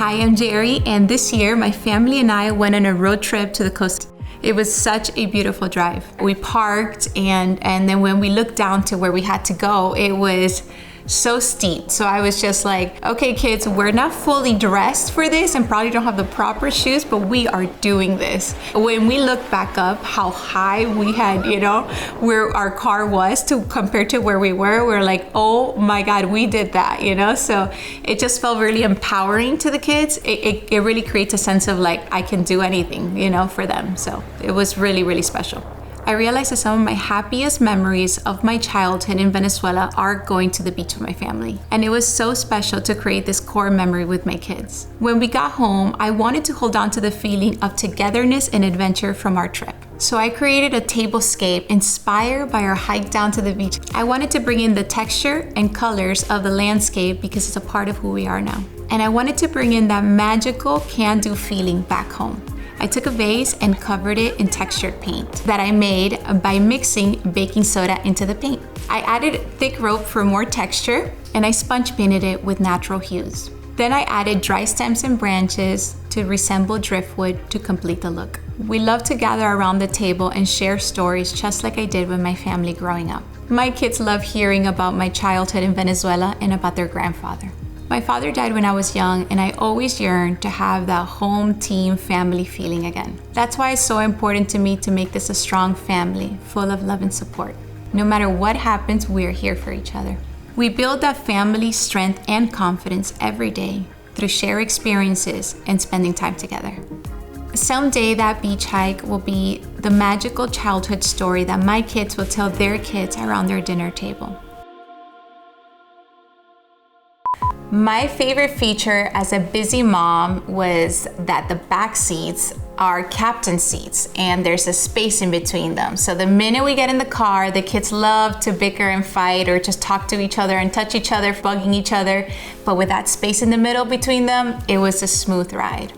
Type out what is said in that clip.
Hi, I'm Jerry, and this year my family and I went on a road trip to the coast. It was such a beautiful drive. We parked and then when we looked down to where we had to go, it was so steep. So I was just like, okay kids, we're not fully dressed for this and probably don't have the proper shoes, but we are doing this. When we look back up how high we had, where our car was compared to where we were, we're like, oh my God, we did that, So it just felt really empowering to the kids. It really creates a sense of like, I can do anything, for them. So it was really, really special. I realized that some of my happiest memories of my childhood in Venezuela are going to the beach with my family. And it was so special to create this core memory with my kids. When we got home, I wanted to hold on to the feeling of togetherness and adventure from our trip. So I created a tablescape inspired by our hike down to the beach. I wanted to bring in the texture and colors of the landscape because it's a part of who we are now. And I wanted to bring in that magical can-do feeling back home. I took a vase and covered it in textured paint that I made by mixing baking soda into the paint. I added thick rope for more texture and I sponge painted it with natural hues. Then I added dry stems and branches to resemble driftwood to complete the look. We love to gather around the table and share stories just like I did with my family growing up. My kids love hearing about my childhood in Venezuela and about their grandfather. My father died when I was young, and I always yearned to have that home team family feeling again. That's why it's so important to me to make this a strong family, full of love and support. No matter what happens, we're here for each other. We build that family strength and confidence every day through shared experiences and spending time together. Someday that beach hike will be the magical childhood story that my kids will tell their kids around their dinner table. My favorite feature as a busy mom was that the back seats are captain seats and there's a space in between them. So the minute we get in the car, the kids love to bicker and fight or just talk to each other and touch each other, bugging each other. But with that space in the middle between them, it was a smooth ride.